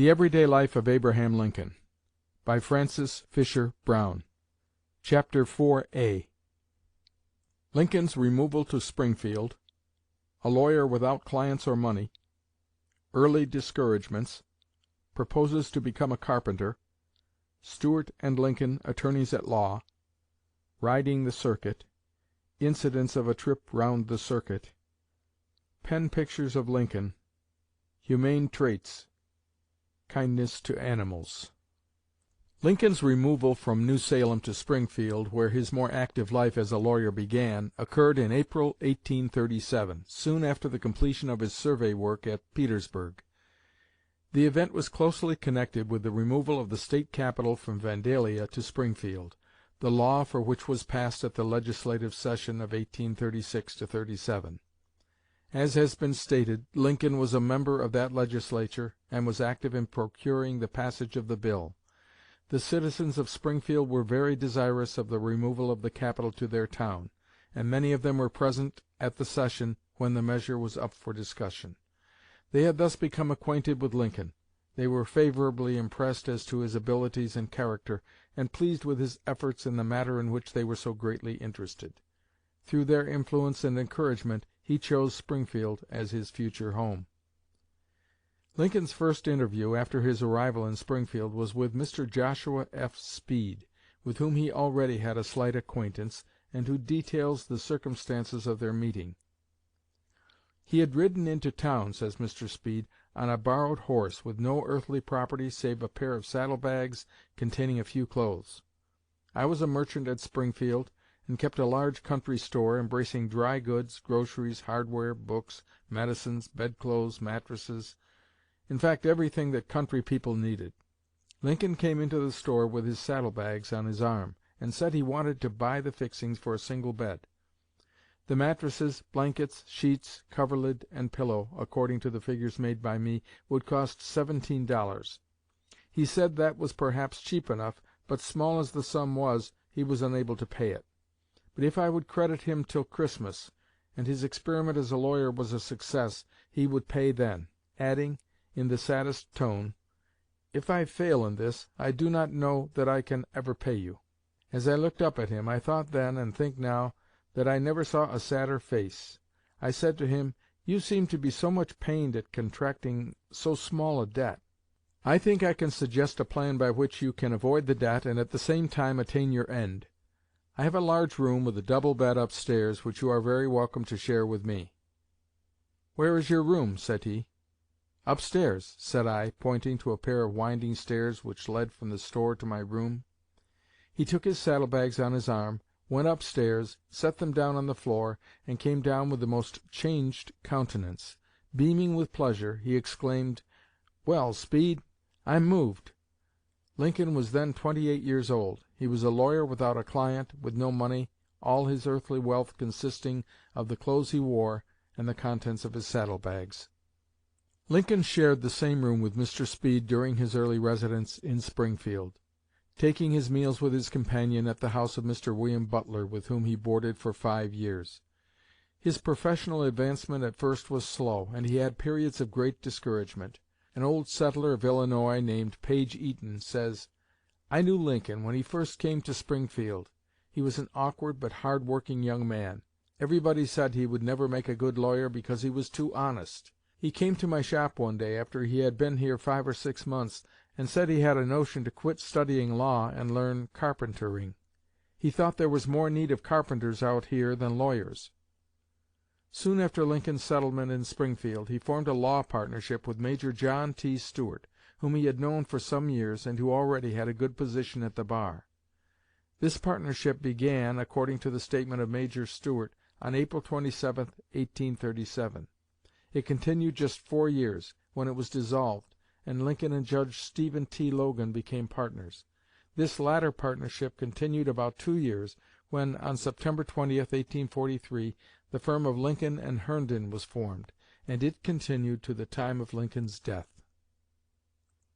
The Everyday Life of Abraham Lincoln, by Francis Fisher Browne. Chapter 4a. Lincoln's removal to Springfield, a lawyer without clients or money, early discouragements, proposes to become a carpenter, Stuart and Lincoln attorneys at law, riding the circuit, incidents of a trip round the circuit, pen pictures of Lincoln, humane traits, kindness to animals. Lincoln's removal from New Salem to Springfield, where his more active life as a lawyer began, occurred in April, 1837, soon after the completion of his survey work at Petersburg. The event was closely connected with the removal of the state capital from Vandalia to Springfield, the law for which was passed at the legislative session of 1836–37. As has been stated, Lincoln was a member of that legislature and was active in procuring the passage of the bill. The citizens of Springfield were very desirous of the removal of the capital to their town, and many of them were present at the session when the measure was up for discussion. They had thus become acquainted with Lincoln. They were favorably impressed as to his abilities and character, and pleased with his efforts in the matter in which they were so greatly interested. Through their influence and encouragement, he chose Springfield as his future home. Lincoln's first interview after his arrival in Springfield was with Mr. Joshua F. Speed, with whom he already had a slight acquaintance, and who details the circumstances of their meeting. "He had ridden into town," says Mr. Speed, "on a borrowed horse, with no earthly property save a pair of saddle-bags containing a few clothes. I was a merchant at Springfield, and kept a large country store, embracing dry goods, groceries, hardware, books, medicines, bedclothes, mattresses, in fact everything that country people needed. Lincoln came into the store with his saddle-bags on his arm, and said he wanted to buy the fixings for a single bed. The mattresses, blankets, sheets, coverlid, and pillow, according to the figures made by me, would cost $17. He said that was perhaps cheap enough, but small as the sum was, he was unable to pay it. But if I would credit him till Christmas, and his experiment as a lawyer was a success, he would pay then, adding, in the saddest tone, 'If I fail in this, I do not know that I can ever pay you.' As I looked up at him, I thought then, and think now, that I never saw a sadder face. I said to him, 'You seem to be so much pained at contracting so small a debt. I think I can suggest a plan by which you can avoid the debt and at the same time attain your end. I have a large room with a double bed upstairs, which you are very welcome to share with me.' 'Where is your room?' said he. 'Upstairs,' said I, pointing to a pair of winding stairs which led from the store to my room. He took his saddle-bags on his arm, went upstairs, set them down on the floor, and came down with the most changed countenance. Beaming with pleasure, he exclaimed, 'Well, Speed, I'm moved.' Lincoln was then 28 years old. He was a lawyer without a client, with no money, all his earthly wealth consisting of the clothes he wore and the contents of his saddle-bags." Lincoln shared the same room with Mr. Speed during his early residence in Springfield, taking his meals with his companion at the house of Mr. William Butler, with whom he boarded for 5 years. His professional advancement at first was slow, and he had periods of great discouragement. An old settler of Illinois, named Page Eaton, says, "I knew Lincoln when he first came to Springfield. He was an awkward but hard-working young man. Everybody said he would never make a good lawyer because he was too honest. He came to my shop one day after he had been here 5 or 6 months, and said he had a notion to quit studying law and learn carpentering. He thought there was more need of carpenters out here than lawyers." Soon after Lincoln's settlement in Springfield, he formed a law partnership with Major John T. Stuart, whom he had known for some years and who already had a good position at the bar. This partnership began, according to the statement of Major Stuart, on April 27, 1837. It continued just 4 years, when it was dissolved, and Lincoln and Judge Stephen T. Logan became partners. This latter partnership continued about 2 years, when, on September 20, 1843, the firm of Lincoln and Herndon was formed, and it continued to the time of Lincoln's death.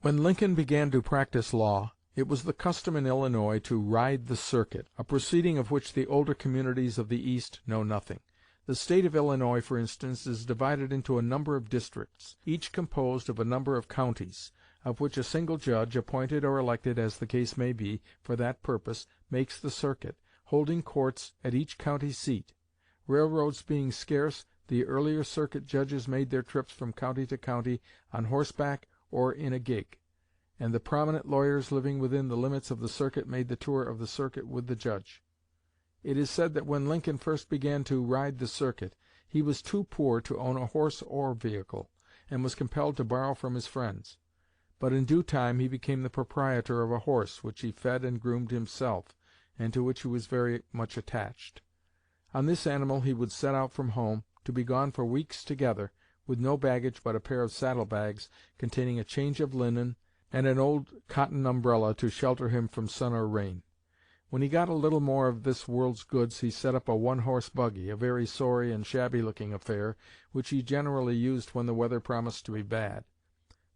When Lincoln began to practice law, it was the custom in Illinois to ride the circuit, a proceeding of which the older communities of the East know nothing. The State of Illinois, for instance, is divided into a number of districts, each composed of a number of counties. of which a single judge, appointed or elected as the case may be, for that purpose, makes the circuit, holding courts at each county seat. Railroads being scarce, the earlier circuit judges made their trips from county to county on horseback or in a gig, and the prominent lawyers living within the limits of the circuit made the tour of the circuit with the judge. It is said that when Lincoln first began to ride the circuit, he was too poor to own a horse or vehicle, and was compelled to borrow from his friends. But in due time he became the proprietor of a horse, which he fed and groomed himself, and to which he was very much attached. On this animal he would set out from home, to be gone for weeks together, with no baggage but a pair of saddle-bags containing a change of linen and an old cotton umbrella to shelter him from sun or rain. When he got a little more of this world's goods he set up a one-horse buggy, a very sorry and shabby-looking affair, which he generally used when the weather promised to be bad.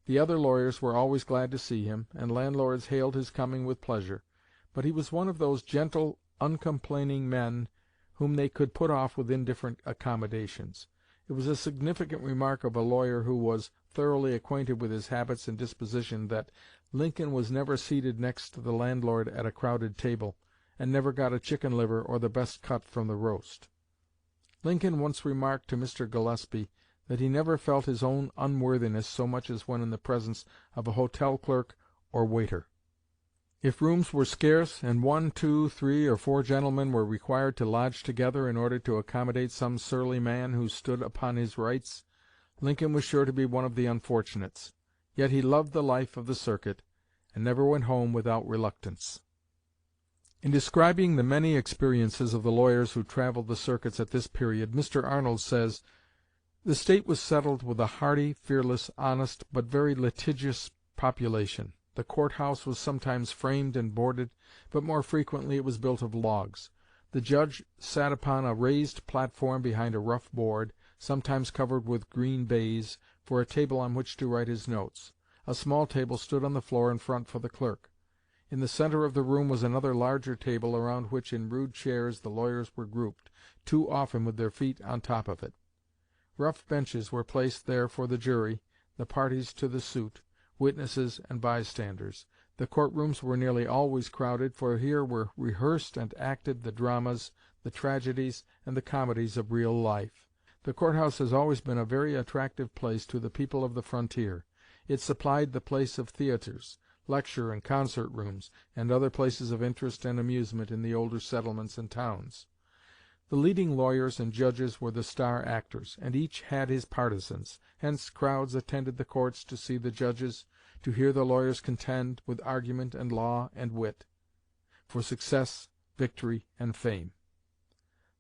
The other lawyers were always glad to see him, and landlords hailed his coming with pleasure, but he was one of those gentle, uncomplaining men whom they could put off with indifferent accommodations. It was a significant remark of a lawyer who was thoroughly acquainted with his habits and disposition that Lincoln was never seated next to the landlord at a crowded table, and never got a chicken liver or the best cut from the roast. Lincoln once remarked to Mr. Gillespie that he never felt his own unworthiness so much as when in the presence of a hotel clerk or waiter. If rooms were scarce, and 1, 2, 3, or 4 gentlemen were required to lodge together in order to accommodate some surly man who stood upon his rights, Lincoln was sure to be one of the unfortunates. Yet he loved the life of the circuit, and never went home without reluctance. In describing the many experiences of the lawyers who traveled the circuits at this period, Mr. Arnold says, "The State was settled with a hardy, fearless, honest, but very litigious population. The court house was sometimes framed and boarded, but more frequently it was built of logs. The judge sat upon a raised platform behind a rough board, sometimes covered with green baize, for a table on which to write his notes. A small table stood on the floor in front for the clerk. In the center of the room was another larger table, around which in rude chairs the lawyers were grouped, too often with their feet on top of it. Rough benches were placed there for the jury, the parties to the suit, witnesses and bystanders. The court rooms were nearly always crowded, for here were rehearsed and acted the dramas, the tragedies, and the comedies of real life. The court house has always been a very attractive place to the people of the frontier. It supplied the place of theaters, lecture and concert rooms, and other places of interest and amusement in the older settlements and towns. The leading lawyers and judges were the star actors, and each had his partisans. Hence crowds attended the courts to see the judges, to hear the lawyers contend, with argument and law and wit, for success, victory, and fame.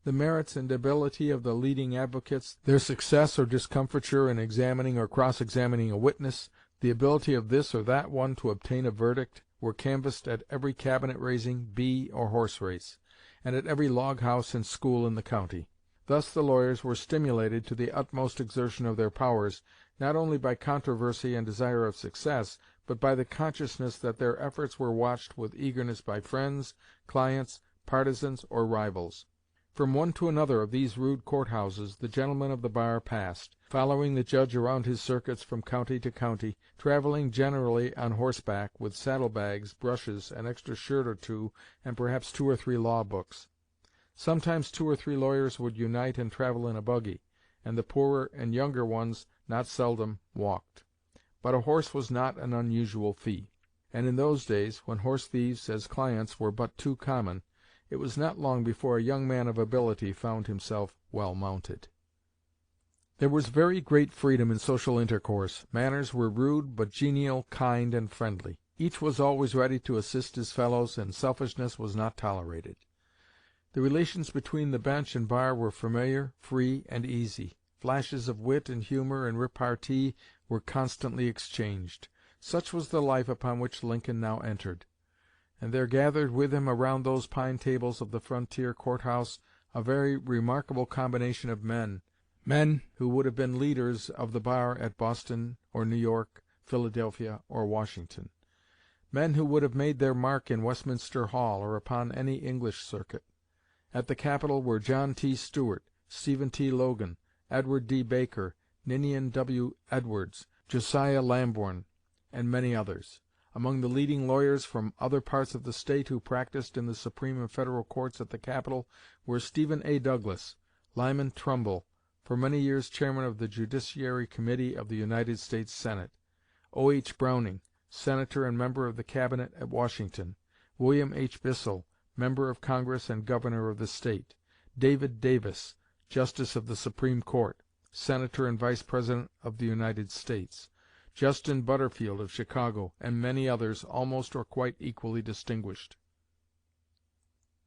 The merits and ability of the leading advocates, their success or discomfiture in examining or cross-examining a witness, the ability of this or that one to obtain a verdict, were canvassed at every cabinet-raising, bee, or horse-race, and at every log-house and school in the county. Thus the lawyers were stimulated to the utmost exertion of their powers, not only by controversy and desire of success, but by the consciousness that their efforts were watched with eagerness by friends, clients, partisans, or rivals. From one to another of these rude court-houses the gentlemen of the bar passed, following the judge around his circuits from county to county, traveling generally on horseback, with saddle-bags, brushes, an extra shirt or two, and perhaps 2 or 3 law books. Sometimes 2 or 3 lawyers would unite and travel in a buggy, and the poorer and younger ones not seldom walked. But a horse was not an unusual fee, and in those days, when horse thieves as clients were but too common, it was not long before a young man of ability found himself well mounted. There was very great freedom in social intercourse. Manners were rude but genial, kind, and friendly. Each was always ready to assist his fellows, and selfishness was not tolerated. The relations between the bench and bar were familiar, free, and easy. Flashes of wit and humor and repartee were constantly exchanged. Such was the life upon which Lincoln now entered. And there gathered with him around those pine tables of the frontier court-house a very remarkable combination of men who would have been leaders of the bar at Boston or New York, Philadelphia or Washington; men who would have made their mark in Westminster Hall or upon any English circuit. At the Capitol were John T. Stuart, Stephen T. Logan, Edward D. Baker, Ninian W. Edwards, Josiah Lamborn, and many others. Among the leading lawyers from other parts of the State who practiced in the Supreme and Federal courts at the Capitol were Stephen A. Douglas, Lyman Trumbull, for many years chairman of the Judiciary Committee of the United States Senate; O. H. Browning, Senator and member of the Cabinet at Washington; William H. Bissell, member of Congress and Governor of the State; David Davis, Justice of the Supreme Court, Senator and Vice President of the United States; Justin Butterfield of Chicago, and many others almost or quite equally distinguished.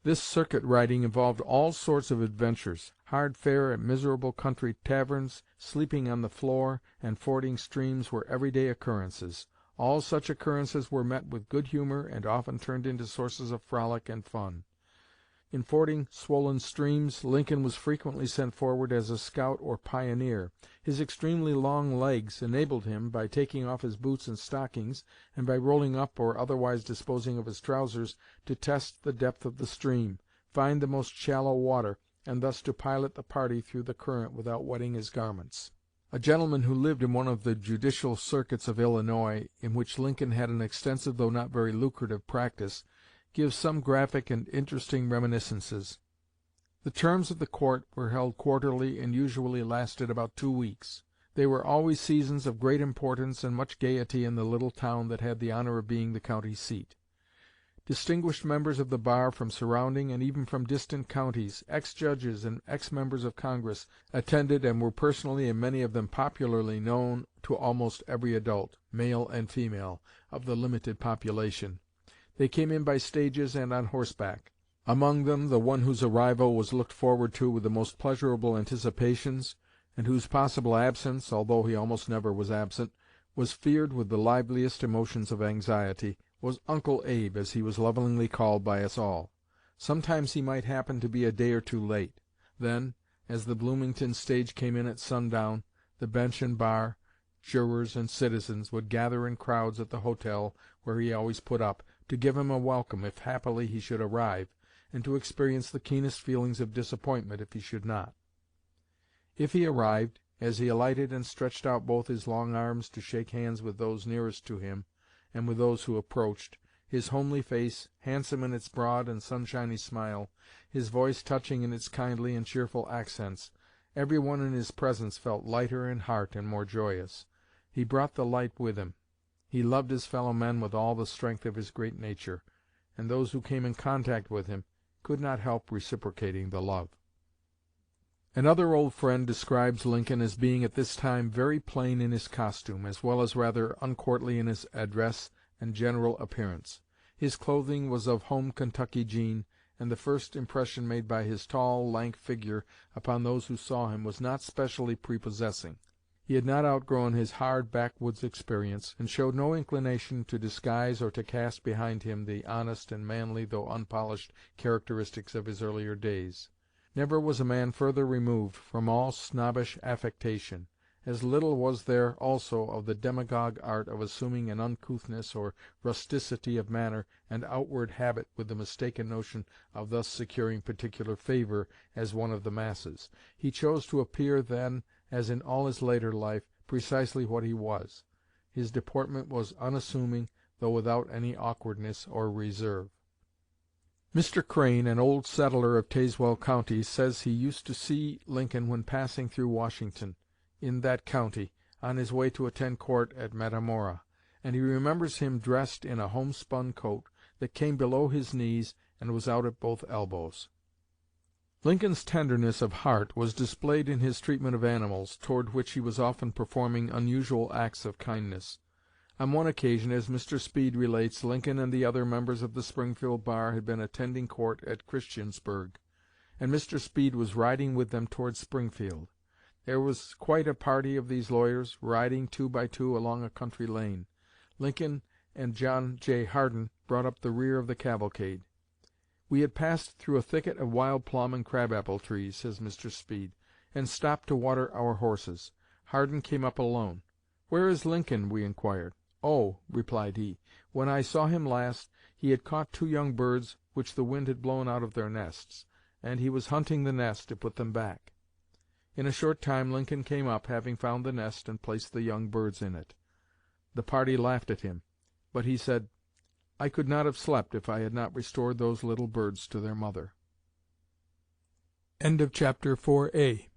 This circuit riding involved all sorts of adventures, hard fare at miserable country taverns, sleeping on the floor, and fording streams were everyday occurrences. All such occurrences were met with good humor and often turned into sources of frolic and fun. In fording swollen streams, Lincoln was frequently sent forward as a scout or pioneer. His extremely long legs enabled him, by taking off his boots and stockings, and by rolling up or otherwise disposing of his trousers, to test the depth of the stream, find the most shallow water, and thus to pilot the party through the current without wetting his garments. A gentleman who lived in one of the judicial circuits of Illinois, in which Lincoln had an extensive though not very lucrative practice, gives some graphic and interesting reminiscences. The terms of the court were held quarterly and usually lasted about 2 weeks. They were always seasons of great importance and much gaiety in the little town that had the honor of being the county seat. Distinguished members of the bar from surrounding and even from distant counties, ex-judges and ex-members of Congress, attended and were personally and many of them popularly known to almost every adult, male and female, of the limited population. They came in by stages and on horseback. Among them the one whose arrival was looked forward to with the most pleasurable anticipations, and whose possible absence, although he almost never was absent, was feared with the liveliest emotions of anxiety, was Uncle Abe, as he was lovingly called by us all. Sometimes he might happen to be a day or two late. Then, as the Bloomington stage came in at sundown, the bench and bar, jurors and citizens, would gather in crowds at the hotel where he always put up, to give him a welcome if happily he should arrive, and to experience the keenest feelings of disappointment if he should not. If he arrived, as he alighted and stretched out both his long arms to shake hands with those nearest to him and with those who approached, his homely face, handsome in its broad and sunshiny smile, his voice touching in its kindly and cheerful accents, every one in his presence felt lighter in heart and more joyous. He brought the light with him. He loved his fellow men with all the strength of his great nature, and those who came in contact with him could not help reciprocating the love. Another old friend describes Lincoln as being at this time very plain in his costume, as well as rather uncourtly in his address and general appearance. His clothing was of home Kentucky jean, and the first impression made by his tall, lank figure upon those who saw him was not specially prepossessing. He had not outgrown his hard backwoods experience, and showed no inclination to disguise or to cast behind him the honest and manly though unpolished characteristics of his earlier days. Never was a man further removed from all snobbish affectation. As little was there also of the demagogue art of assuming an uncouthness or rusticity of manner and outward habit with the mistaken notion of thus securing particular favor as one of the masses. He chose to appear then, as in all his later life, precisely what he was. His deportment was unassuming, though without any awkwardness or reserve. Mr. Crane, an old settler of Tazewell County, says he used to see Lincoln when passing through Washington, in that county, on his way to attend court at Metamora, and he remembers him dressed in a homespun coat that came below his knees and was out at both elbows. Lincoln's tenderness of heart was displayed in his treatment of animals, toward which he was often performing unusual acts of kindness. On one occasion, as Mr. Speed relates, Lincoln and the other members of the Springfield bar had been attending court at Christiansburg, and Mr. Speed was riding with them toward Springfield. There was quite a party of these lawyers, riding 2 by 2 along a country lane. Lincoln and John J. Hardin brought up the rear of the cavalcade. "We had passed through a thicket of wild plum and crabapple trees," says Mr. Speed, "and stopped to water our horses. Hardin came up alone. 'Where is Lincoln?' we inquired. 'Oh,' replied he, 'when I saw him last, he had caught 2 young birds which the wind had blown out of their nests, and he was hunting the nest to put them back.' In a short time Lincoln came up, having found the nest and placed the young birds in it. The party laughed at him, but he said, "I could not have slept if I had not restored those little birds to their mother." Chapter 4a.